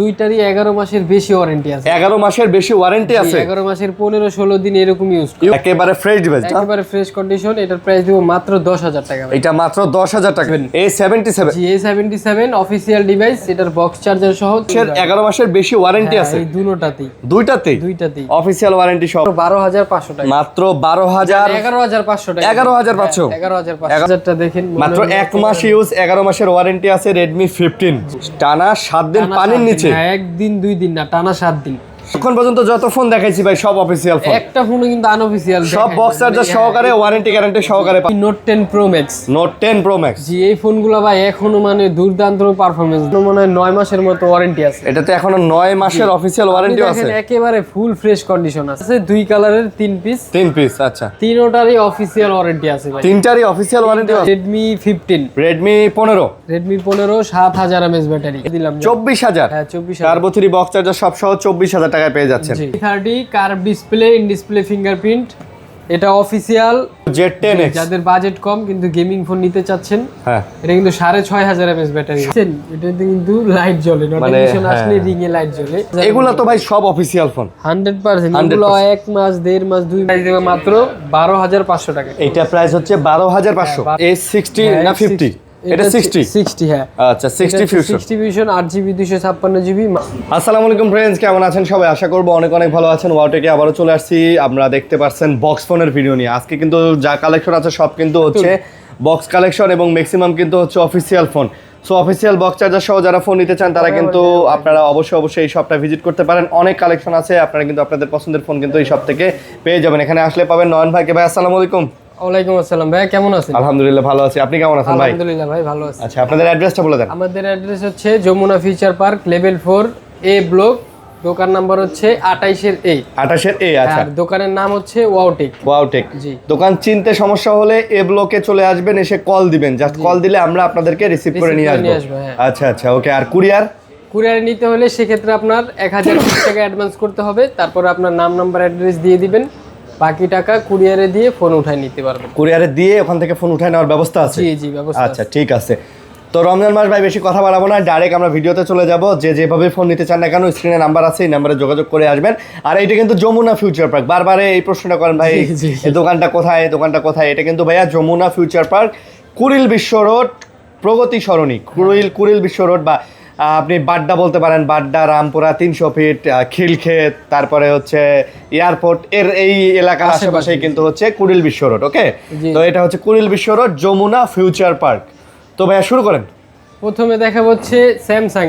দুইটারই 11 মাসের বেশি ওয়ারেন্টি আছে। 11 মাসের বেশি ওয়ারেন্টি আছে। 11 মাসের 15-16 দিন এরকম ইউজ। একেবারে ফ্রেশ ডিভাইস, একেবারে ফ্রেশ কন্ডিশন। এটার প্রাইস দিব মাত্র 10,000 টাকা। এটা মাত্র 10,000 টাকা। A77 জি A77 অফিশিয়াল ডিভাইস। এটার বক্স চার্জার সহ 11 মাসের বেশি ওয়ারেন্টি আছে। এই দুইটাতেই অফিশিয়াল ওয়ারেন্টি সহ 12,500 টাকা। মাত্র 12,000 11,500 টাকা। 11,500 11,500 টা দেখেন মাত্র 1 মাস ইউজ, 11 মাসের ওয়ারেন্টি আছে। Redmi 15 টানা 7 দিন পানির নিচে। একদিন 2 দিন না, টানা 7 দিন। এখন পর্যন্ত যত ফোন দেখাইছি ভাই সব অফিশিয়াল ফোন। একটা ফোনও কিন্তু আনঅফিশিয়াল। সব বক্স চার্জার সহকারে, ওয়ারেন্টি গ্যারান্টি সহকারে। Note 10 Pro Max। Note 10 Pro Max জি এই ফোনগুলো ভাই এখনো মানে দুর্দান্ত পারফরম্যান্স। মনে হয় 9 মাসের মতো ওয়ারেন্টি আছে। এটাতে এখনো 9 মাসের অফিশিয়াল ওয়ারেন্টি আছে। একেবারে ফুল ফ্রেশ কন্ডিশন আছে। দুই কালারের 3 পিস। আচ্ছা, তিনটারই অফিশিয়াল ওয়ারেন্টি আছে ভাই। তিনটারই অফিশিয়াল ওয়ারেন্টি আছে। Redmi 15 Redmi 15 7000 mAh ব্যাটারি দিলাম 24,000। হ্যাঁ 24,000। টার্বো 3 বক্স চার্জার সব সহ 24,000 টাকায় পেয়ে যাচ্ছেন। 30 curve display, in display fingerprint. এটা অফিশিয়াল Z10X। যাদের বাজেট কম কিন্তু গেমিং ফোন নিতে চাচ্ছেন, হ্যাঁ এটা কিন্তু 6,500 mAh ব্যাটারি। এটাতে কিন্তু লাইট জ্বলে, নোটিফিকেশন আসলে রিং এ লাইট জ্বলে। এগুলো তো ভাই সব অফিশিয়াল ফোন 100%। এগুলো 1 মাস 1.5 মাস 2 মাস দেবে মাত্র 12,500 টাকা। এটা প্রাইস হচ্ছে 12,500। A60 না 50? এটা 60 হ্যাঁ। আচ্ছা 60 ফিউশন 60 ফিউশন 8GB 256GB। আসসালামু আলাইকুম ফ্রেন্ডস, কেমন আছেন সবাই? আশা করব অনেক অনেক ভালো আছেন। ওয়াওটেকে আবারও চলে আসছি। আমরা দেখতে পাচ্ছেন বক্স ফোনের ভিডিও নিয়ে। আজকে কিন্তু যা কালেকশন আছে সব কিন্তু হচ্ছে বক্স কালেকশন এবং ম্যাক্সিমাম কিন্তু হচ্ছে official phone. So official box charger সহ যারা ফোন নিতে চান তারা কিন্তু আপনারা অবশ্যই এই শপটা ভিজিট করতে পারেন। অনেক কালেকশন আছে, আপনারা কিন্তু আপনাদের পছন্দের ফোন কিন্তু এই শপ থেকে পেয়ে যাবেন। এখানে আসলে পাবেন নয়ন ভাইকে। ভাই আসসালামু আলাইকুম। ওয়ালাইকুম আসসালাম ভাই, কেমন আছেন? আলহামদুলিল্লাহ ভালো আছি, আপনি কেমন আছেন ভাই? আলহামদুলিল্লাহ ভাই ভালো আছি। আচ্ছা আপনাদের অ্যাড্রেসটা বলে দেন। আমাদের অ্যাড্রেস হচ্ছে Jamuna future park level 4 A block. দোকান নাম্বার হচ্ছে 28 A। 28 A। আচ্ছা, আর দোকানের নাম হচ্ছে ওয়াওটেক। ওয়াওটেক। জি। দোকান চিনতে সমস্যা হলে এ ব্লকে চলে আসবেন, এসে কল দিবেন। জাস্ট কল দিলে আমরা আপনাদেরকে রিসিভ করে নিয়ে আসবো। আচ্ছা ওকে। আর কুরিয়ারে নিতে হলে সেক্ষেত্রে আপনার 1020 টাকা অ্যাডভান্স করতে হবে। তারপর আপনার নাম নাম্বার অ্যাড্রেস দিয়ে দিবেন, বাকি টাকা কুরিয়ারে দিয়ে ফোন উঠায় নিতে পারবেন। কুরিয়ারে দিয়ে ওখান থেকে ফোন উঠায় নেওয়ার ব্যবস্থা আছে? জি ব্যবস্থা। আচ্ছা ঠিক আছে। তো রমজান মাস ভাই বেশি কথা বাড়াবো না, ডাইরেক্ট আমরা ভিডিওতে চলে যাব। যেভাবে ফোন নিতে চান না কেন স্ক্রিনে নাম্বার আছে, এই নাম্বারে যোগাযোগ করে আসবেন। আর এটা কিন্তু যমুনা ফিউচার পার্ক। বারবারে এই প্রশ্নটা করেন ভাই এই দোকানটা কোথায়? এটা কিন্তু ভাইয়া যমুনা ফিউচার পার্ক, কুড়িল বিশ্ব রোড, প্রগতি সরণি, কুড়িল বিশ্ব রোড, বা আপনি বাড্ডা বলতে পারেন, বাড্ডা, রামপুরা, 300 ফিট, খিলক্ষেত, তারপরে হচ্ছে এয়ারপোর্ট, এর এই এলাকার আশেপাশেই কিন্তু হচ্ছে কুড়িল বিশ্ব রোড। ওকে, তো এটা হচ্ছে কুড়িল বিশ্ব রোড যমুনা ফিউচার পার্ক। তো ভাইয়া শুরু করেন। প্রথমে দেখা হচ্ছে স্যামসাং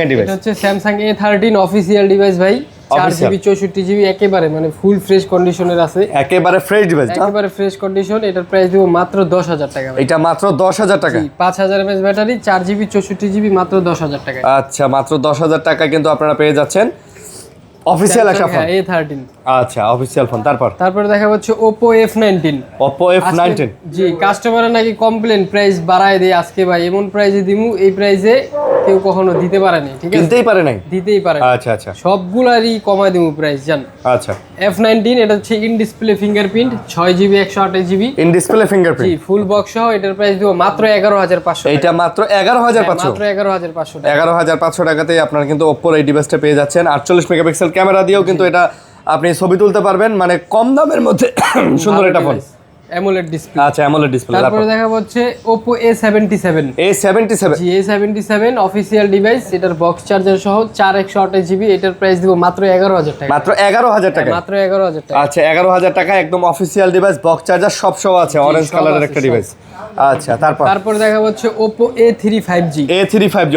এর ডিভাইস। এটা হচ্ছে স্যামসাং A13 অফিশিয়াল ডিভাইস ভাই। 4GB 64GB একেবারে মানে ফুল ফ্রেশ কন্ডিশনের আছে। একেবারে ফ্রেশ ডিভাইস, একেবারে ফ্রেশ কন্ডিশন। এটার প্রাইস দিব মাত্র 10,000 টাকা। এটা মাত্র 10,000 টাকা। 5000 mAh ব্যাটারি, 4GB 64GB মাত্র 10,000 টাকা। আচ্ছা মাত্র 10,000 টাকা কিন্তু আপনারা পেয়ে যাচ্ছেন অফিশিয়াল একটা ফোন। A13 আচ্ছা অফিশিয়াল ফোন। তারপর দেখা হচ্ছে Oppo F19। জি কাস্টমারের নাকি কমপ্লেন প্রাইস বাড়ায় দেয়। আজকে ভাই এমন প্রাইসে দিমু, এই প্রাইসে কেউ কখনো দিতে পারেনি। ঠিক আছে, দিতেই পারে। আচ্ছা সবগুলারই কমায় দিমু প্রাইস জান। আচ্ছা F19 এটা হচ্ছে in display fingerprint, 6GB 128GB in display fingerprint. G full box সহ। এটার প্রাইস দিব মাত্র 11,500। এটা মাত্র 11,500। মাত্র 11,500 টাকা। 11,500 টাকাতেই আপনারা কিন্তু Oppo এই ডিভাইসটা পেয়ে যাচ্ছেন। 48 মেগাপিক্সেল ক্যামেরা দিয়েও কিন্তু এটা আপনি ছবি তুলতে পারবেন, মানে কম দামের মধ্যে সুন্দর একটা ফোন। AMOLED display. আচ্ছা অ্যামোলেড ডিসপ্লে। তারপরে দেখা হচ্ছে Oppo A77। জি A77 অফিশিয়াল ডিভাইস। এটার বক্স চার্জার সহ 4128GB। এটার প্রাইস দিব মাত্র 11,000 টাকা। মাত্র 11,000 টাকা। মাত্র 11,000 টাকা। আচ্ছা 11,000 টাকা একদম অফিশিয়াল ডিভাইস, বক্স চার্জার সব সহ আছে। অরেঞ্জ কালারের একটা ডিভাইস। আচ্ছা তারপর দেখা হচ্ছে Oppo A35G।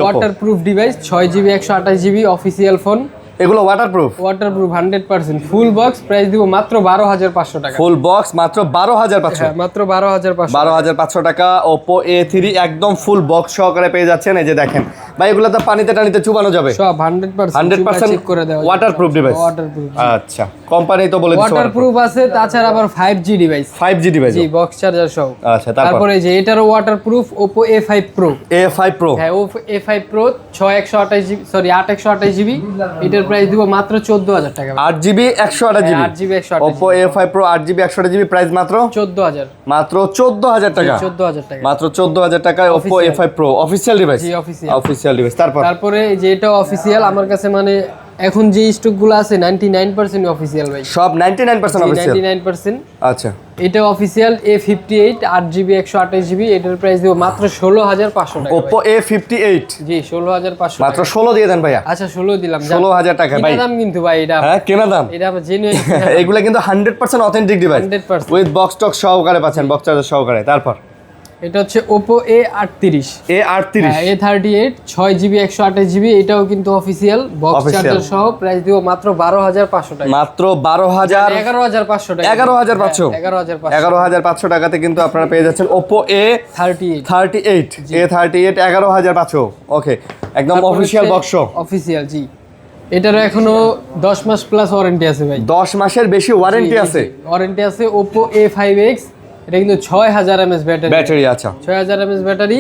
Waterproof device, 6GB 128GB official phone. এগুলো ওয়াটারপ্রুফ 100% ফুল বক্স। প্রাইস দিব মাত্র 12,500 টাকা। ফুল বক্স মাত্র 12,500। হ্যাঁ মাত্র 12,500। 12,500 টাকা Oppo A3 একদম ফুল বক্স সহকারে পেয়ে যাচ্ছেন। এই যে দেখেন ভাই, এগুলো তো পানিতে টানিতে চুবানো যাবে সব 100% চেক করে দেওয়া ওয়াটারপ্রুফ ডিভাইস। আচ্ছা কোম্পানি তো বলে দিছে ওয়াটারপ্রুফ আছে। তাছাড়া আবার 5G ডিভাইস জি বক্স চার্জার সহ। আচ্ছা তারপরে এই যে এটারও ওয়াটারপ্রুফ Oppo A5 Pro। হ্যাঁ Oppo A5 Pro 8 128GB। এটার প্রাইস দিব মাত্র 14,000 টাকা। 8GB 128GB Oppo A5 Pro 8GB 128GB price মাত্র 14,000। মাত্র 14,000 টাকা। 14,000 টাকা। মাত্র 14,000 টাকায় Oppo A5 Pro official device. জি অফিশিয়াল অফিসিয়াল ডিভাইস। তারপরে যে এটা অফিসিয়াল আমার কাছে, মানে এখন যে স্টকগুলো আছে 99% অফিসিয়াল ভাই, সব 99% অফিসিয়াল। 99%। আচ্ছা, এটা অফিসিয়াল A58 8GB 128GB, এটার প্রাইস দেব মাত্র 16500 টাকা। Oppo A58 জি 16500 মাত্র 16 দিয়ে দেন ভাইয়া। আচ্ছা 16 দিলাম, 16000 টাকা ভাই। কেনা দাম কিন্তু ভাই এটা, হ্যাঁ কেনা দাম, এটা আমার জেনুইন। এগুলা কিন্তু 100% অথেন্টিক ডিভাইস, 100% উইথ বক্স টক সহকারে পাচ্ছেন, বক্স চার্জার সহকারে। তারপর এটা হচ্ছে Oppo A38 A38 6GB 128GB, এটাও কিন্তু অফিসিয়াল, বক্স চার্জার সহ, প্রাইস দিব মাত্র 12500 টাকা। মাত্র 12500 টাকা। 11500 টাকাতে কিন্তু আপনারা পেয়ে যাচ্ছেন Oppo A38 11500। ওকে, একদম অফিশিয়াল বক্স, অফিশিয়াল। জি এটারও এখনো 10 মাস প্লাস ওয়ারেন্টি আছে ভাই, 10 মাসের বেশি ওয়ারেন্টি আছে। ওয়ারেন্টি আছে। Oppo A5X, এটা কিন্তু 6000 mAh ব্যাটারি। আচ্ছা 6000 mAh ব্যাটারি,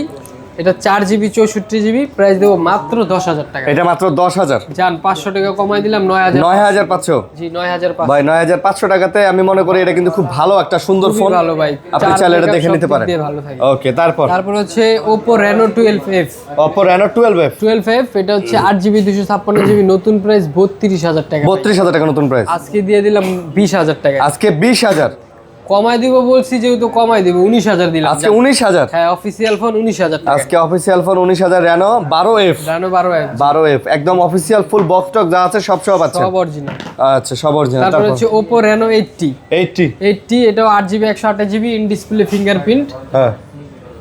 এটা 4GB 64GB, প্রাইস দেবো মাত্র 10000 টাকা। এটা মাত্র 10000। জান 500 টাকা কমাই দিলাম, 9500। জি 9500 ভাই 9500 টাকাতে আমি মনে করি এটা কিন্তু খুব ভালো একটা সুন্দর ফোন। ভালো ভাই, আপনি চাইলে এটা দেখে নিতে পারেন। ওকে, তারপর হচ্ছে Oppo Reno 12F। Oppo Reno 12F এটা হচ্ছে 8GB 256GB, নতুন প্রাইস 32000 টাকা। 32000 টাকা নতুন প্রাইস। আজকে দিয়ে দিলাম 20000 টাকা। আজকে 20000 কমাই দিব বলছি, যেহেতু কমাই দিব 19000 দিলাম আজকে। 19000। হ্যাঁ অফিসিয়াল ফোন 19000 টাকা আজকে official phone 19000। Reno 12F 12F একদম অফিসিয়াল ফুল বক্স টক যা আছে সব পাচ্ছেন, সব অরিজিনাল। আচ্ছা সব অরিজিনাল। তারপর হচ্ছে Oppo Reno 80 এটাও 8GB 128GB, in display fingerprint, হ্যাঁ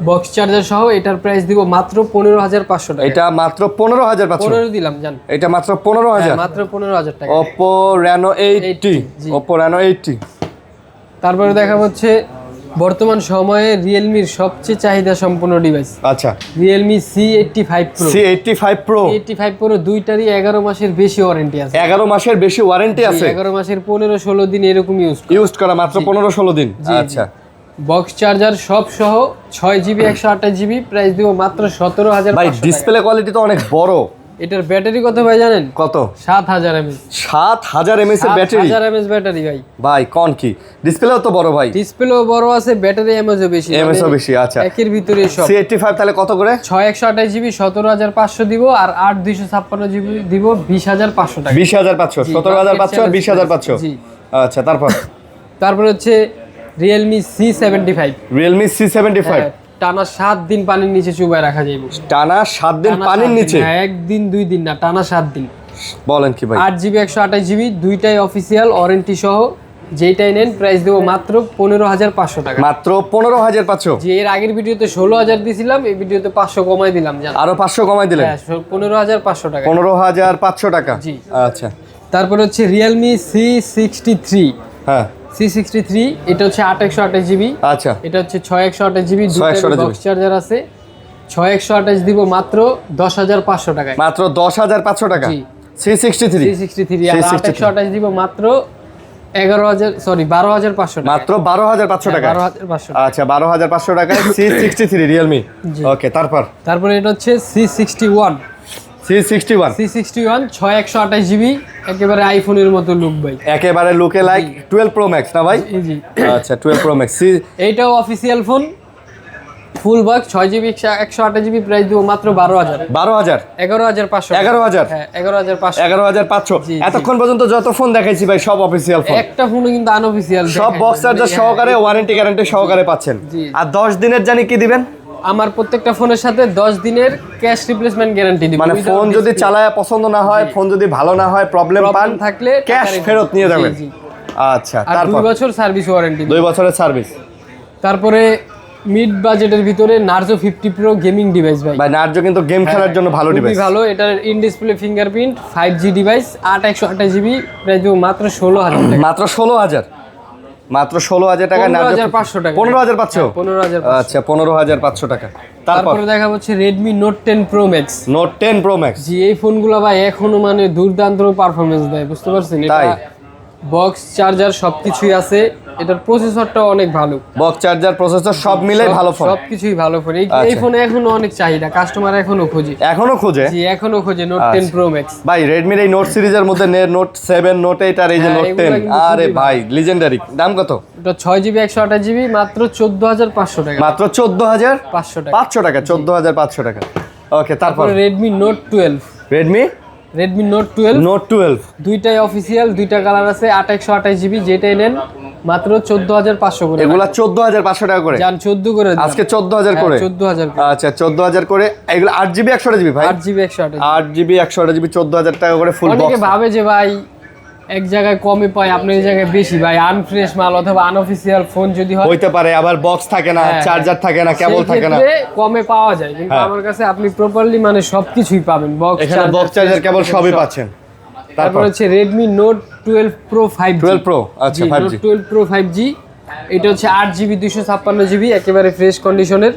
বক্স চার্জার সহ, এটার প্রাইস দিব মাত্র 15500 টাকা। এটা মাত্র 15500। 15 দিলাম জান, এটা মাত্র 15000, মাত্র 15000 টাকা। Oppo Reno 80 Oppo Reno 80। তারপরে দেখা হচ্ছে বর্তমান সময়ে রিয়েলমির সবচেয়ে চাহিদা সম্পন্ন ডিভাইস। আচ্ছা Realme C85 Pro। C85 Pro দুইটারই 11 মাসের বেশি ওয়ারেন্টি আছে। 11 মাসের বেশি ওয়ারেন্টি আছে। 11 মাসের 15-16 দিন এরকম ইউজ করা, মাত্র 15-16 দিন। আচ্ছা বক্স চার্জার সব সহ 6GB 128GB, প্রাইস দিব মাত্র 17000 ভাই। ডিসপ্লে কোয়ালিটি তো অনেক বড়। এটার ব্যাটারি কত ভাই জানেন? কত? 7000 mAh। 7000 mAh এর ব্যাটারি। 7000 mAh ব্যাটারি ভাই কোন কি ডিসপ্লেও তো বড় ভাই। ডিসপ্লেও বড় আছে, ব্যাটারি এমএসও বেশি। বেশি। আচ্ছা একের ভিতরে সব। C85 তাহলে কত করে? 6128GB 17500 দিব, আর 8256GB দিব 20500 টাকা। 20500, 17500 আর 20500। জি আচ্ছা তারপর হচ্ছে Realme C75। টানা 7 দিন পানির নিচে চুবায় রাখা যাবে। টানা 7 দিন পানির নিচে? একদিন 2 দিন না, টানা 7 দিন। বলেন কি ভাই? 8GB 128GB, দুইটাই অফিসিয়াল ওয়ারেন্টি সহ, যেটাই নেন প্রাইস দেবো মাত্র 15500 টাকা। মাত্র 15500। যে এর আগের ভিডিওতে 16000 দিছিলাম, এই ভিডিওতে 500 কমাই দিলাম জান। আরো 500 কমাই দিলেন? 15500 টাকা। 15500 টাকা। জি আচ্ছা তারপর হচ্ছে Realme C63। হ্যাঁ C63 এটা হচ্ছে 8128GB। আচ্ছা এটা হচ্ছে 6128GB, দুটো বক্স চার্জার আছে। 6128 দিব মাত্র 10500 টাকায়। মাত্র 10500 টাকা। জি C63 আর 8128 দিব মাত্র 12500 টাকা। মাত্র 12500 টাকা। 12500। আচ্ছা 12500 টাকায় C63 Realme। ওকে তারপরে এটা হচ্ছে C61 6128GB, একেবারে আইফোনের মতো লুক ভাই, একেবারে লুকে লাইক 12 Pro Max না ভাই? জি আচ্ছা 12 Pro Max। এইটাও official phone, full box, 6GB 128GB, price দিব মাত্র 12000। 11500। 11000। হ্যাঁ 11500। 11500। এতক্ষণ পর্যন্ত যত ফোন দেখাইছি ভাই সব অফিসিয়াল ফোন। একটা ফোনও কিন্তু আনঅফিসিয়াল, সব বক্স চার্জার সহকারে, ওয়ারেন্টি গ্যারান্টি সহকারে পাচ্ছেন। আর 10 দিনের জানি কি দিবেন? আমার প্রত্যেকটা ফোনের সাথে 10 দিনের ক্যাশ রিপ্লেসমেন্ট গ্যারান্টি দিব। মানে ফোন যদি চালায়া পছন্দ না হয়, ফোন যদি ভালো না হয়, প্রবলেম পান, থাকলে ক্যাশ ফেরত নিয়ে যাবেন। আচ্ছা তারপর 2 বছর সার্ভিস ওয়ারেন্টি। 2 বছরের সার্ভিস। তারপরে মিড বাজেটের ভিতরে Narzo 50 Pro গেমিং ডিভাইস ভাই। Narzo কিন্তু গেম খেলার জন্য ভালো ডিভাইস। খুবই ভালো। এটার in display fingerprint, 5G device, 8128GB, price দিব মাত্র 16000 টাকা। মাত্র 16000 টাকা। 15500 টাকা। 15500। 15500। আচ্ছা 15500 টাকা। তারপরে দেখা হচ্ছে Redmi Note 10 Pro Max। Note 10 Pro Max। জি এই ফোনগুলো ভাই এখনো মানে দুর্দান্ত পারফরম্যান্স দেয়, বুঝতে পারছেন? এটা বক্স চার্জার সবকিছুই আছে, এটার প্রসেসরটাও অনেক ভালো। বক্স চার্জার প্রসেসর সব মিলে ভালো ফোন, সবকিছুই ভালো ফোন। এই ফোনে এখনো অনেক চাহিদা, কাস্টমার এখনো খোঁজে। জি এখনো খোঁজে Note 10 Pro Max। ভাই রেডমির এই নোট সিরিজের মধ্যে Note 7, Note 8 আর এই যে Note 10, আরে ভাই লিজেন্ডারি। দাম কত? এটা 6GB 128GB, মাত্র 14500 টাকা। মাত্র 14500 টাকা। 500 টাকা। 14500 টাকা। ওকে, তারপর রেডমি নোট 12। রেডমি নোট 12 দুইটাই অফিসিয়াল, দুইটা কালার আছে, 828 জিবি, যেটাই নেন মাত্র 14500 করে। এগুলা 14500 টাকা করে জান 14 করে দিলাম। আজকে 14000 করে। 14000 করে। আচ্ছা 14000 করে। এগুলো 8GB 128GB ভাই? 8GB 128GB। 8GB 128GB 14000 টাকা করে ফুল বক্স। অনেকে ভাবে যে ভাই এক জায়গায় কমে পায়, আপনি এই জায়গায় বেশি। ভাই আনফ্রেশ মাল অথবা আনঅফিসিয়াল ফোন যদি হয় হইতে পারে, আবার বক্স থাকে না, চার্জার থাকে না, কেবল থাকে না, কমে পাওয়া যায়। কিন্তু আমার কাছে আপনি প্রপারলি মানে সবকিছুই পাবেন, বক্স এখানে বক্স চার্জার কেবল সবই পাচ্ছেন। তারপর হচ্ছে Redmi Note 12 Pro 5G। 12 Pro, আচ্ছা 5G। Note 12 Pro 5G, এটা হচ্ছে 8GB 256GB, একেবারে ফ্রেশ কন্ডিশনের,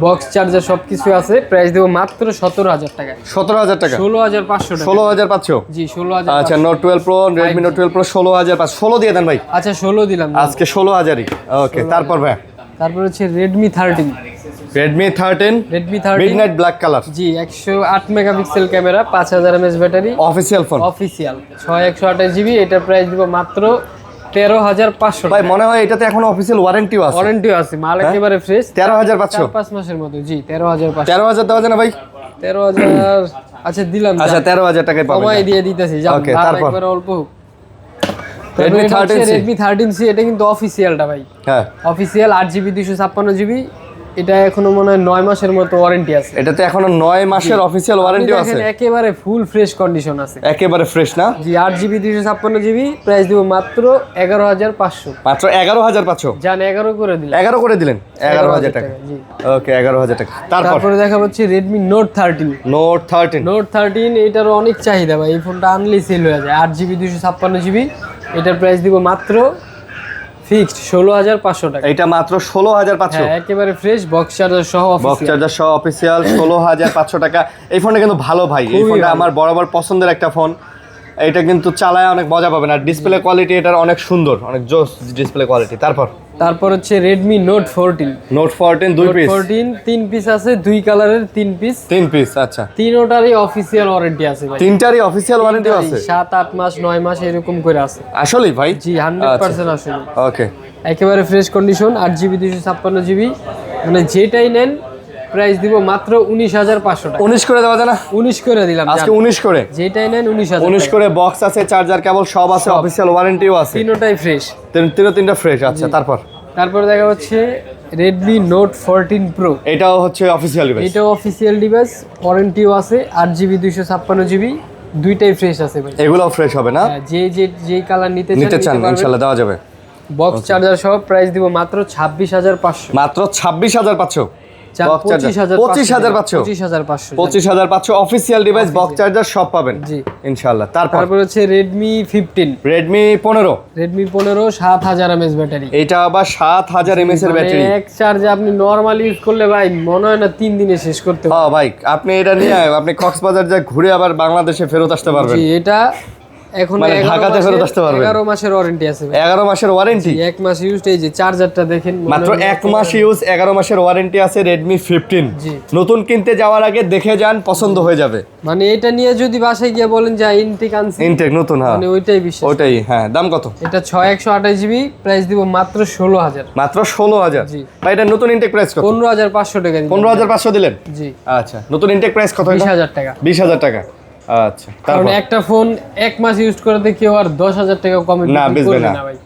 বক্স চার্জার সবকিছু আছে। প্রাইস দেব মাত্র 17000 টাকা। 17000 টাকা? 16500 টাকা। 16500? জি 16000। আচ্ছা Note 12 Pro, Redmi Note 12 Pro 16500। 16 দিয়ে দেন ভাই। আচ্ছা 16 দিলাম আজকে 16000ই। ওকে, তারপর ভাই তারপর হচ্ছে Redmi 13। Redmi 13 midnight black colour. জি 108 megapixel camera, 5000 mAh battery, official phone, official, 6128GB। এটা প্রাইস দিব মাত্র 13500 ভাই। মনে হয় এটাতে এখন অফিসিয়াল ওয়ারেন্টিও আছে। ওয়ারেন্টিও আছে, মাল একেবারে ফ্রেশ। 13500? 4-5 মাসের মতো। জি 13500। 13000 দেওয়া যায় না ভাই? 13000 আচ্ছা দিলাম। আচ্ছা 13000 টাকায় পাবেন। কমাই দিয়ে দিতেছি, যাও। ওকে, তারপর একবারে অল্প হোক। Redmi 13C। Redmi 13C এটা কিন্তু অফিসিয়ালটা ভাই। হ্যাঁ অফিসিয়াল, 8GB 256GB। এটা এখনো মনে হয় 9 মাসের মতো ওয়ারেন্টি আছে। এটাতে এখনো 9 মাসের অফিসিয়াল ওয়ারেন্টিও আছে। একেবারে ফুল ফ্রেশ কন্ডিশন আছে, একেবারে ফ্রেশ না? জি 8GB 256GB। প্রাইস দিব মাত্র 11500। মাত্র 11500? জান 11 করে দিলাম। 11 করে দিলেন? 11000 টাকা। জি ওকে 11000 টাকা। তারপরে দেখা হচ্ছে Redmi Note 13। Note 13 এটারও অনেক চাহিদা ভাই, এই ফোনটা আনলেই সেল হয়ে যায়। 8GB 256GB। এটার প্রাইস দিব মাত্র ফিক্সড 16500 টাকা। এটা মাত্র 16500? হ্যাঁ একেবারে ফ্রেশ, বক্স চার্জার সহ, বক্স চার্জার সহ অফিসিয়াল 16500 টাকা। এই ফোনটা কিন্তু ভালো ভাই, এই ফোনটা আমার বরাবর পছন্দের একটা ফোন। এটা কিন্তু চালায় অনেক মজা পাবেন, আর ডিসপ্লে কোয়ালিটি এটার অনেক সুন্দর, অনেক জোস ডিসপ্লে কোয়ালিটি। তারপর হচ্ছে Redmi Note 14। Note 14 2 piece? 14 3 piece আছে, দুই কালারের 3 পিস। 3 পিস, আচ্ছা। তিনটারই অফিসিয়াল ওয়ারেন্টি আছে ভাই। তিনটারই অফিসিয়াল ওয়ারেন্টি আছে? 7-8 মাস 9 মাস এরকম করে আছে। আসলেই ভাই? জি 100% আসলে। ওকে, একেবারে ফ্রেশ কন্ডিশন, 8GB 256GB। মানে যেটাই নেন প্রাইস দিব মাত্র 19500 টাকা। 19 করে দেওয়া যায় না? 19 করে দিলাম আজকে 19 করে। যেটাই নেন 19000। 19 করে, বক্স আছে, চার্জার কেবল সব আছে, অফিসিয়াল ওয়ারেন্টিও আছে। তিনটাই ফ্রেশ। তিনটা ফ্রেশ। আচ্ছা তারপর দেখা হচ্ছে Redmi Note 14 Pro। এটাও হচ্ছে অফিসিয়াল ডিভাইস? এটাও অফিসিয়াল ডিভাইস, ওয়ারেন্টিও আছে, 8GB 256GB। দুইটাই ফ্রেশ আছে ভাই। এগুলোও ফ্রেশ হবে না? যে কালার নিতে চান ইনশাআল্লাহ দেওয়া যাবে। বক্স চার্জার সহ প্রাইস দিব মাত্র 26500। মাত্র 26500? 25500 অফিসিয়াল ডিভাইস, বক্স চার্জার সব পাবেন জি ইনশাআল্লাহ। তারপর হচ্ছে Redmi 15। Redmi 15 7000 mAh battery. এটা আবার 7000 mAh এর ব্যাটারি। এক চার্জে আপনি নরমালি ইউজ করলে ভাই মনে হয় না 3 দিনে শেষ করতে পারবেন। হ্যাঁ ভাই, আপনি এটা নিয়ে আপনি কক্সবাজার যা ঘুরে আবার বাংলাদেশে ফেরত আসতে পারবেন। জি এটা এখন ঢাকাতে ফেরত আসতে পারবেন। 11 মাসের ওয়ারেন্টি আছে ভাই। 11 মাসের ওয়ারেন্টি? 1 মাস ইউজ। এই যে চার্জারটা দেখেন, মাত্র 1 মাস ইউজ, 11 মাসের ওয়ারেন্টি আছে Redmi 15। জি নতুন কিনতে যাওয়ার আগে দেখে যান, পছন্দ হয়ে যাবে। মানে এটা নিয়ে যদি বাসায় গিয়ে বলেন যে ইনটেক আনছি, ইনটেক নতুন, হ্যাঁ মানে ওইটাই বিশ্বাস। ওইটাই, হ্যাঁ। দাম কত? এটা 6128GB। প্রাইস দিব মাত্র 16000। মাত্র 16000? জি ভাই এটা নতুন ইনটেক প্রাইস কত? 15500 টাকা দিন। 15500 দিলেন? জি আচ্ছা, নতুন ইনটেক প্রাইস কত? 20000 টাকা। 20000 টাকা, আচ্ছা। কারণ একটা ফোন 1 মাস ইউজ করতে কেউ আর 10000 টাকা কমে না বেচবে না ভাই।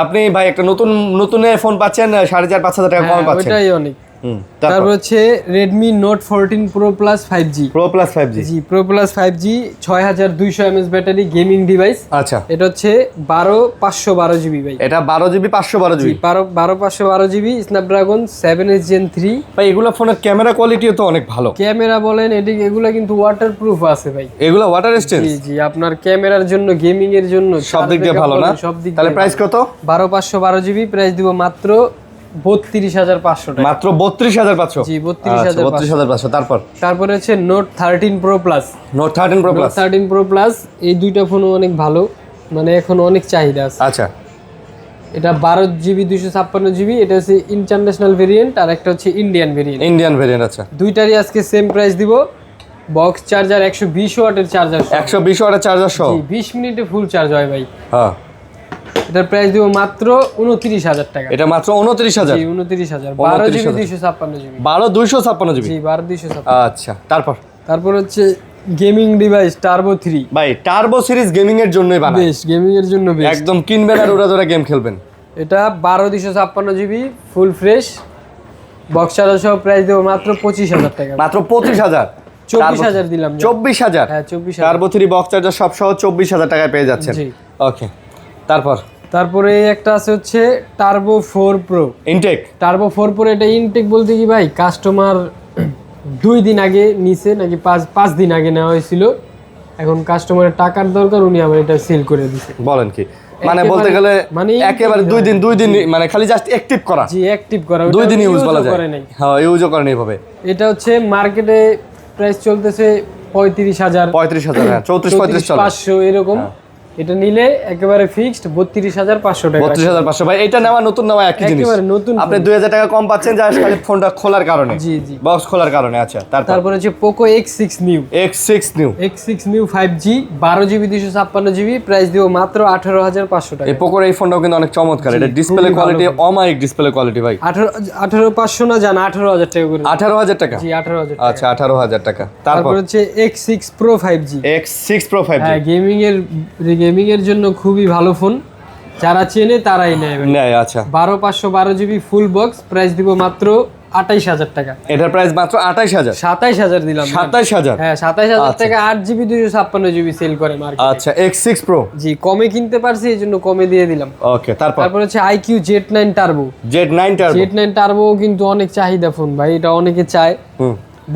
আপনি ভাই একটা নতুন ফোন পাচ্ছেন 4500 টাকা কম পাচ্ছেন, ওইটাই অনেক। তারপর হচ্ছে Redmi Note 14 Pro Plus 5G। জি Pro Plus 5G 6200 mAh battery, gaming device. আচ্ছা এটা হচ্ছে 12512GB ভাই। এটা 12GB 512GB? 12512GB, Snapdragon 7H Gen 3 ভাই। এগুলা ফোনের ক্যামেরা কোয়ালিটিও তো অনেক ভালো। ক্যামেরা বলেন এগুলা কিন্তু ওয়াটারপ্রুফ আছে ভাই। এগুলা ওয়াটার রেজিস্ট্যান্স? জি আপনার ক্যামেরার জন্য, গেমিং এর জন্য সব দিক দিয়ে ভালো না? তাহলে প্রাইস কত? 12512GB। প্রাইস দিব মাত্র 32500 টাকা। মাত্র 32500? জি 32500। তারপরে হচ্ছে Note 13 Pro Plus। Note 13 Pro Plus? 13 Pro Plus এই দুইটা ফোনও অনেক ভালো, মানে এখন অনেক চাহিদা আছে। আচ্ছা এটা 12GB 256GB। এটা হচ্ছে ইন্টারন্যাশনাল ভেরিয়েন্ট, আর একটা হচ্ছে ইন্ডিয়ান ভেরিয়েন্ট। আচ্ছা দুইটারই আজকে সেম প্রাইস দিব। বক্স চার্জার 120 ওয়াটের চার্জার, 120 ওয়াটের চার্জার সহ। 20 মিনিটে ফুল চার্জ হয় ভাই। হ্যাঁ এটার প্রাইস দিব মাত্র 29,000 টাকা। এটা মাত্র 29,000? জি 29,000, 12 জিবি 256 জিবি। 12 256 জিবি? জি 12 256। আচ্ছা, তারপর হচ্ছে গেমিং ডিভাইস টার্বো 3 ভাই। টার্বো সিরিজ গেমিং এর জন্যই বানায়, বেশ গেমিং এর জন্য বেশ, একদম কিনবেন আর উড়াধুরা গেম খেলবেন। এটা 12 256 GB full fresh box charger সহ প্রাইস দেব মাত্র 25,000 টাকা। মাত্র 25,000? 24,000 দিলাম। 24,000? হ্যাঁ 24,000। টার্বো 3 বক্স চার্জার সব সহ 24,000 টাকায় পেয়ে যাচ্ছেন। জি। ওকে, তারপরে একটা আছে হচ্ছে turbo 4 pro intake. Turbo 4 pro এটা ইনটেক বলতে কি ভাই, কাস্টমার 2 দিন আগে নিছে নাকি 5 দিন আগে নেওয়া হয়েছিল, এখন কাস্টমারের টাকার দরকার, উনি আবার এটা সেল করে দিছে। বলেন কি? মানে বলতে গেলে মানে একেবারে 2 দিন মানে খালি জাস্ট অ্যাক্টিভ করা। জি অ্যাক্টিভ করা, 2 দিন ইউজ বলা যায়। হ্যাঁ ইউজও করেন এইভাবে। এটা হচ্ছে মার্কেটে প্রাইস চলতেছে 35,000 হ্যাঁ 34-35 চলে 500 এরকম। এটা নিলে একেবারে ফিক্সড 32,500 টাকা। 32,500 ভাই। এটা নেওয়া নতুন নেওয়া একই জিনিস, একেবারে নতুন। আপনি 2,000 টাকা কম পাচ্ছেন যা খালি ফোনটা খোলার কারণে। জি জি, বক্স খোলার কারণে। আচ্ছা, তারপর হচ্ছে Poco X6 new. X6 new 5G 12 GB 256 GB price দিব মাত্র 18,500 টাকা। এই পোকোর এই ফোনটাও কিন্তু অনেক চমৎকার। এটা ডিসপ্লে কোয়ালিটি অমায়িক ডিসপ্লে কোয়ালিটি ভাই। 18,500 না জান 18,000 টাকা করে। 18,000 টাকা? জি 18,000 টাকা। আচ্ছা 18,000 টাকা। তারপর হচ্ছে X6 Pro 5G। X6 Pro 5G হ্যাঁ গেমিং এর জন্য খুবই ভালো ফোন, যারা চেনে তারাই নেয়। আচ্ছা 12,512 জিবি ফুল বক্স প্রাইস দিব মাত্র 28,000 টাকা। এটার প্রাইস মাত্র 28,000? 27,000 দিলাম। 27,000? হ্যাঁ 27,000 টাকা 8 জিবি 256 জিবি সেল করে মার্কেটে। আচ্ছা X6 Pro? জি কমে কিনতে পারছি এই জন্য কমে দিয়ে দিলাম। ওকে, তারপর হচ্ছে iQ Z9 turbo. Z9 turbo কিন্তু অনেক চাহিদা ফোন ভাই, এটা অনেকে চায়।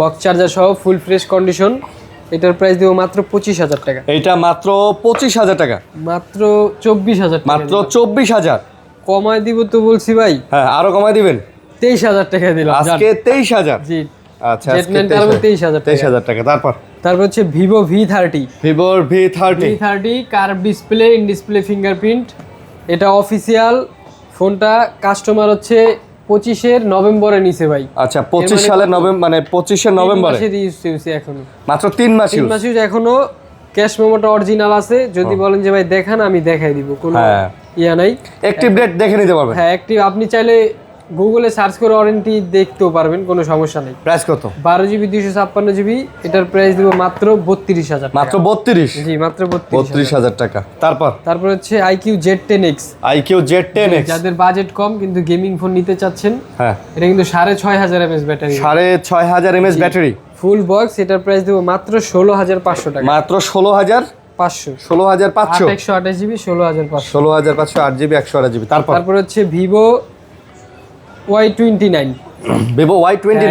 বক্স চার্জার সহ ফুল ফ্রেশ কন্ডিশন, এটার প্রাইস দিব মাত্র 25,000 টাকা। এটা মাত্র 25,000 টাকা? মাত্র 24,000 টাকা। মাত্র 24,000? কমায় দিব তো বলছি ভাই। হ্যাঁ আরো কমায় দিবেন? 23,000 টাকা দিলাম আজকে। 23,000? জি। আচ্ছা Z9 টার্বো 23,000 টাকা। তারপর হচ্ছে Vivo V30। V30 curve display, in display fingerprint, এটা অফিসিয়াল। ফোনটা কাস্টমার হচ্ছে 25 নভেম্বরে নিছে ভাই। আচ্ছা 25 সালের নভেম্বর, মানে 25 নভেম্বরে এখনো মাত্র 3 মাস ইউজ। এখনো ক্যাশ মেমোটা অরিজিনাল আছে, যদি বলেন যে ভাই দেখান আমি দেখাই দিব, কোনো ইয়া নাই। অ্যাক্টিভ ডেট দেখে নিতে পারবেন। হ্যাঁ অ্যাক্টিভ, আপনি চাইলে গুগলে সার্চ করে ওয়ারেন্টি দেখতেও পারবেন, কোনো সমস্যা নেই। প্রাইস কত? 12 জিবি 256 জিবি, এটার প্রাইস দিব মাত্র 32,000 টাকা। মাত্র 32? জি মাত্র 32,000 টাকা। তারপর হচ্ছে iQ Z10X। যাদের বাজেট কম কিন্তু গেমিং ফোন নিতে চাচ্ছেন, হ্যাঁ এটা কিন্তু 6,500 mAh battery. 6,500 mAh battery full box, এটার প্রাইস দিব মাত্র 16,500 টাকা। মাত্র 16,500? 128 জিবি 16,500। 16,500 8 GB 128 GB. তারপর হচ্ছে Vivo Y29।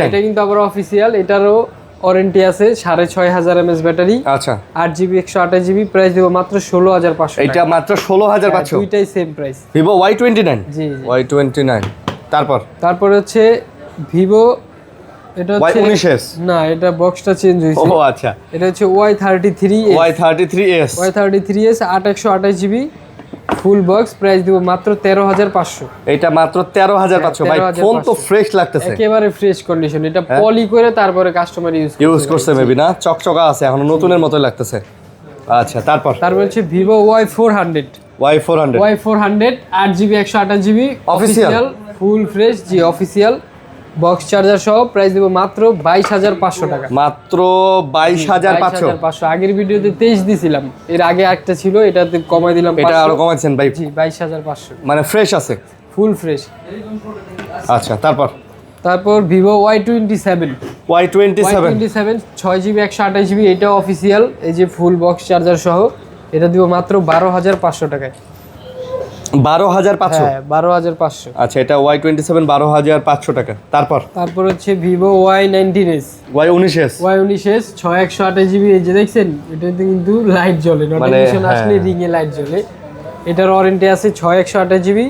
এটা কিন্তু আবার অফিসিয়াল, এটারও ওয়ারেন্টি আছে। 6,500 mAh ব্যাটারি। আচ্ছা 8 জিবি 128 জিবি প্রাইস দিব মাত্র 16,500। এটা মাত্র 16,500? দুইটাই সেম প্রাইস। Vivo Y29? জি Y29। তারপর হচ্ছে Vivo, এটা হচ্ছে Y19s? না, এটা বক্সটা চেঞ্জ হয়েছে। ও আচ্ছা, এটা হচ্ছে Y33s। Y33s 8/128 GB full box price দিব মাত্র 13,500। এটা মাত্র 13,500 ভাই। ফোন তো ফ্রেশ লাগতেছে, একেবারে ফ্রেশ কন্ডিশন। এটা পলি করে তারপরে কাস্টমার ইউজ করছে মেবি না, চকচকা আছে, এখন নতুনের মতোই লাগতেছে। আচ্ছা তারপর হচ্ছে Vivo Y400। Y400 8 GB 128 GB official full fresh. জি অফিসিয়াল বক্স চার্জার সহ প্রাইস দিব মাত্র 22,500 টাকা। মাত্র 22,500? আগের ভিডিওতে 23 দিছিলাম, এর আগে একটা ছিল, এটাতে কমাই দিলাম। এটা আরো কমাইছেন ভাই? জি 22,500, মানে ফ্রেশ আছে, ফুল ফ্রেশ। আচ্ছা তারপর Vivo Y27। 6 জিবি 128 জিবি, এটা অফিসিয়াল, এই যে ফুল বক্স চার্জার সহ, এটা দিব মাত্র 12,500 টাকায়। 12,500? হ্যাঁ 12,500। আচ্ছা এটা Y27 12,500 টাকা। তারপর হচ্ছে Vivo Y19s। 6/128 জিবি, এই যে দেখছেন এটাতে কিন্তু লাইট জ্বলে, নোটিফিকেশন আসলে রিং এ লাইট জ্বলে। এটার ওয়ারেন্টি আছে 6/128 জিবি,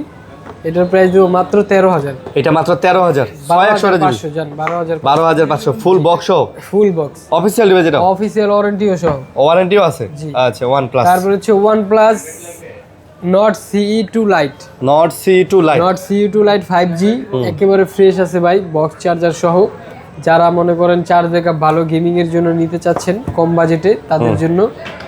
এটার প্রাইস দিব মাত্র 13,000। এটা মাত্র 13,000? 6/128 জান 12,500 ফুল বক্স সহ? ফুল বক্স অফিসিয়াল ডিভাইস, এটা অফিসিয়াল ওয়ারেন্টিও সহ। ওয়ারেন্টিও আছে? আচ্ছা OnePlus। তারপর হচ্ছে OnePlus Nord CE2 Lite। Nord CE2 Lite 5G একেবারে ফ্রেশ আছে ভাই, বক্স চার্জার সহ। যারা মনে করেন 4 ব্যাকআপ ভালো গেমিং এর জন্য নিতে চাচ্ছেন কম বাজেটে, তাদের জন্য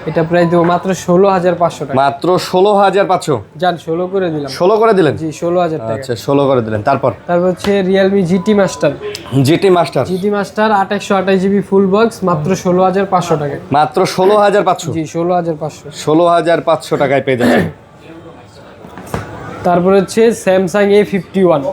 এটা প্রাইস দেবো মাত্র 16,500 টাকা। মাত্র 16,500। জান 16 করে দিলাম। 16 করে দিলেন? জি 16,000 টাকা। আচ্ছা 16 করে দিলেন। তারপর হচ্ছে Realme GT Master। GT Master 828 GB full box মাত্র 16,500 টাকা। মাত্র 16,500? জি 16,500। 16,500 টাকায় পেয়ে যাচ্ছেন। তারপর হচ্ছে Samsung A51।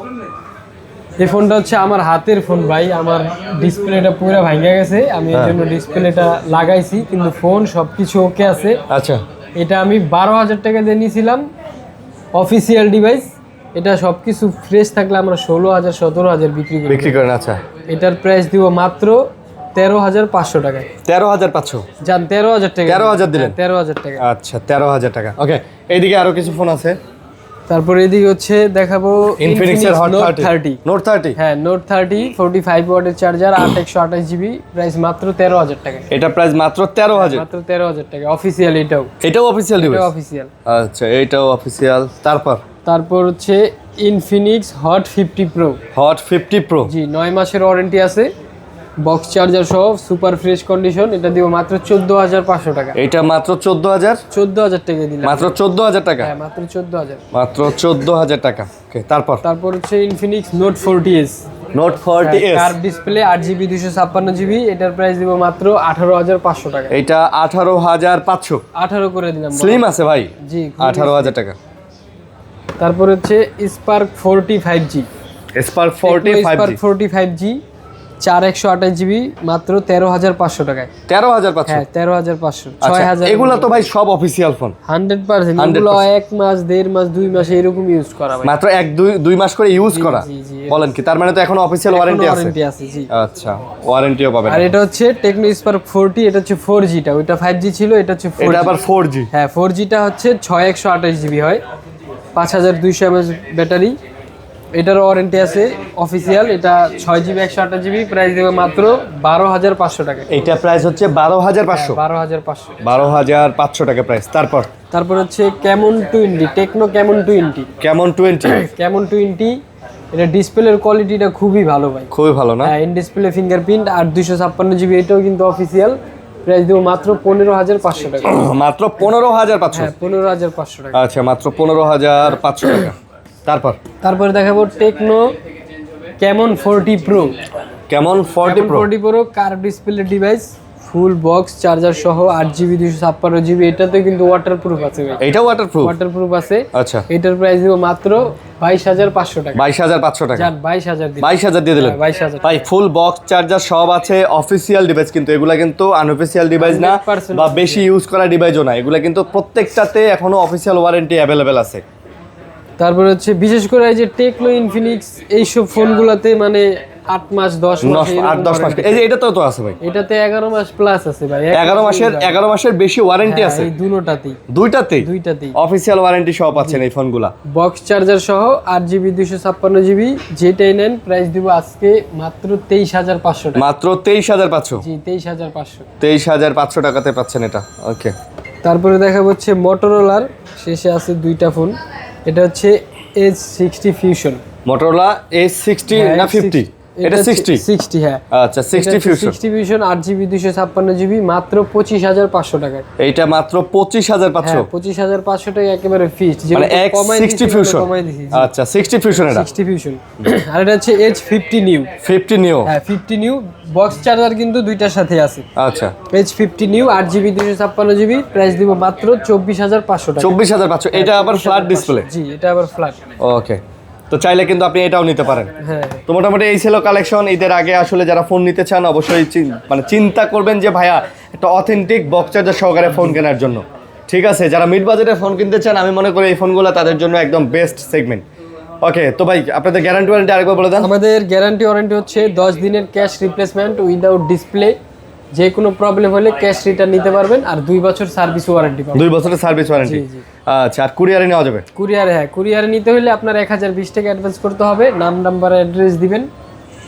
এই ফোনটা হচ্ছে আমার হাতের ফোন ভাই, আমার ডিসপ্লেটা পুরো ভাঙা গেছে, আমি এর জন্য ডিসপ্লেটা লাগাইছি, কিন্তু ফোন সবকিছু ওকে আছে। আচ্ছা এটা আমি 12,000 টাকা দিয়ে নিয়েছিলাম, অফিসিয়াল ডিভাইস। এটা সবকিছু ফ্রেশ থাকলে আমরা 16,000 17,000 বিক্রি করেন। আচ্ছা এটার প্রাইস দিব মাত্র 13,500 টাকায়। 13,500? জান 13,000 টাকা। 13,000 দিলেন? 13,000 টাকা। আচ্ছা 13,000 টাকা। ওকে, এইদিকে আরো কিছু ফোন আছে। তারপর এদিকে হচ্ছে দেখাবো Infinix এর Hot Note 30। Note 30? হ্যাঁ Note 30 45 ওয়াটের চার্জার, 128 জিবি, প্রাইস মাত্র 13,000 টাকা। এটা প্রাইস মাত্র 13,000? মাত্র 13,000 টাকা অফিসিয়াল। এটাও অফিসিয়াল ডিভাইস? এটাও অফিসিয়াল। আচ্ছা এটাও অফিসিয়াল। তারপর হচ্ছে Infinix Hot 50 Pro। Hot 50 Pro? জি 9 মাসের ওয়ারেন্টি আছে, বক্স চার্জার সহ, সুপার ফ্রেশ কন্ডিশন। এটা দিব মাত্র 14,500 টাকা। এটা মাত্র 14,000? 14,000 টাকা দিলাম। মাত্র 14,000 টাকা? হ্যাঁ মাত্র 14,000। মাত্র 14,000 টাকা। ওকে, তারপর হচ্ছে Infinix Note 40s। Note 40s curve display, 8GB 256GB, এটার প্রাইস দিব মাত্র 18,500 টাকা। এটা 18,500? 18 করে দিলাম। স্লিম আছে ভাই? জি 18,000 টাকা। তারপর হচ্ছে Spark 45G। Spark 45G 4128GB, মাত্র 13,500 টাকায়। 13,500? হ্যাঁ 13,500। আচ্ছা, 6,000 এগুলা তো ভাই সব অফিসিয়াল ফোন? 100%। এগুলো 1 মাস 1.5 মাস 2 মাস এরকম ইউজ করা ভাই। মাত্র 1-2 মাস করে ইউজ করা? জি। বলেন কি, তার মানে তো এখন অফিসিয়াল ওয়ারেন্টি আছে? ওয়ারেন্টি আছে জি। আচ্ছা, ওয়ারেন্টিও পাবেন। আর এটা হচ্ছে Tecno Spark 40, এটা হচ্ছে 4G টা, ওইটা 5G ছিল, এটা হচ্ছে 4G। এটা আবার 4G? হ্যাঁ 4G টা হচ্ছে 6128GB হয়, 5200 mAh ব্যাটারি। এটার ওয়ারেন্টি আছে অফিসিয়াল। এটা 6GB 128GB, প্রাইস দেবে মাত্র 12,500 টাকা। এটা প্রাইস হচ্ছে 12,500? 12,500। 12,500 টাকা প্রাইস। তারপর হচ্ছে Camon 20, techno Camon 20। Camon 20? Camon 20 এটা ডিসপ্লের কোয়ালিটিটা খুবই ভালো ভাই, খুবই ভালো না? হ্যাঁ in display fingerprint, R 256GB, এটাও কিন্তু অফিসিয়াল। প্রাইস দেবো মাত্র 15,500 টাকা। মাত্র 15,500? হ্যাঁ 15,500 টাকা। আচ্ছা, মাত্র 15,500 টাকা। তারপরে দেখাবো Tecno Camon 40 Pro। Camon 40 Pro curve display device, full box charger সহ, 8GB 256GB, এটাতে কিন্তু ওয়াটারপ্রুফ আছে ভাই। এটা ওয়াটারপ্রুফ আছে। আচ্ছা, এটার প্রাইস দিব মাত্র 22,500 টাকা। 22,500 টাকা? জান 22,000 22,000 দিয়ে দিলেন? 22,000 ভাই ফুল বক্স চার্জার সব আছে, অফিসিয়াল ডিভাইস কিন্তু এগুলা কিন্তু আনঅফিসিয়াল ডিভাইস না, 100% বা বেশি ইউজ করা ডিভাইসও না, এগুলা কিন্তু প্রত্যেকটাতে এখনো অফিসিয়াল ওয়ারেন্টি অ্যাভেলেবেল আছে। তারপর হচ্ছে বিশেষ করে এই যে টেকনো ইনফিনিক্স এইসব ফোনগুলোতে মানে 8 মাস 10 মাস 8-10 মাস। এই যে এটাতেও তো আছে ভাই? এটাতে 11 মাস প্লাস আছে ভাই। 11 মাসের বেশি ওয়ারেন্টি আছে এই দুটোতেই। দুইটাতেই অফিসিয়াল ওয়ারেন্টি সহ পাচ্ছেন এই ফোনগুলা, বক্স চার্জার সহ, 8GB 256GB, যেটাই নেন প্রাইস দিব আজকে মাত্র 23,500 টাকা। মাত্র 23,500? জি 23,500। 23,500 টাকাতে পাচ্ছেন এটা। ওকে, তারপরে দেখা হচ্ছে মোটরোলার, শেষে আছে দুইটা ফোন। এটা হচ্ছে H60 Fusion। মোটরোলা H60 না 50? এটা 60? হ্যাঁ আচ্ছা 60 Fusion 8GB 256GB, মাত্র 25,500 টাকায়। এইটা মাত্র 25,500? 25,500 টাকা একেবারে ফিক্সড, মানে X60 Fusion? আচ্ছা 60 Fusion এটা? 60 Fusion। আর এটা হচ্ছে H50 New। 50 New? হ্যাঁ 50 New, বক্স চার্জার কিন্তু দুইটার সাথে আছে। আচ্ছা, H50 New 8GB 256GB, price দিব মাত্র 24,500 টাকা। 24,500? এটা আবার ফ্ল্যাট ডিসপ্লে? জি এটা আবার ফ্ল্যাট। ওকে, তো চাইলে কিন্তু আপনি এটাও নিতে পারেন। হ্যাঁ, তো মোটামুটি এই ছিল কালেকশন। ঈদের আগে আসলে যারা ফোন নিতে চান অবশ্যই মানে চিন্তা করবেন যে ভাইয়া একটা অথেন্টিক বক্স চার্জার সহকারে ফোন কেনার জন্য। ঠিক আছে, যারা মিড বাজেটে ফোন কিনতে চান আমি মনে করি এই ফোনগুলো তাদের জন্য একদম বেস্ট সেগমেন্ট। ওকে, তো ভাই আপনাদের গ্যারান্টি ওয়ারেন্টি আরেকবার বলে দেন। আমাদের গ্যারান্টি ওয়ারেন্টি হচ্ছে 10 দিনের ক্যাশ রিপ্লেসমেন্ট উইদাউট ডিসপ্লে। যে কোনো প্রবলেম হলে ক্যাশ রিটার্ন নিতে পারবেন, আর 2 বছর সার্ভিস ওয়ারেন্টি পাবেন। 2 বছরের সার্ভিস ওয়ারেন্টি? জি। আচ্ছা, আর কুরিয়ারে নেওয়া যাবে? কুরিয়ারে, হ্যাঁ কুরিয়ারে নিতে হলে আপনার 1020 টাকা অ্যাডভান্স করতে হবে, নাম নাম্বার অ্যাড্রেস দিবেন,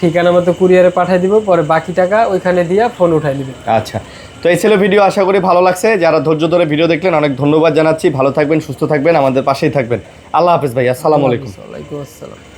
ঠিকানা মতো কুরিয়ারে পাঠিয়ে দিব, পরে বাকি টাকা ওইখানে দিয়ে ফোন উঠাই নেবেন। আচ্ছা, তো এই ছিল ভিডিও, আশা করি ভালো লাগছে। যারা ধৈর্য ধরে ভিডিও দেখলেন অনেক ধন্যবাদ জানাচ্ছি। ভালো থাকবেন, সুস্থ থাকবেন, আমাদের পাশেই থাকবেন। আল্লাহ হাফেজ ভাই, আসসালামু আলাইকুম। ওয়ালাইকুম আসসালাম।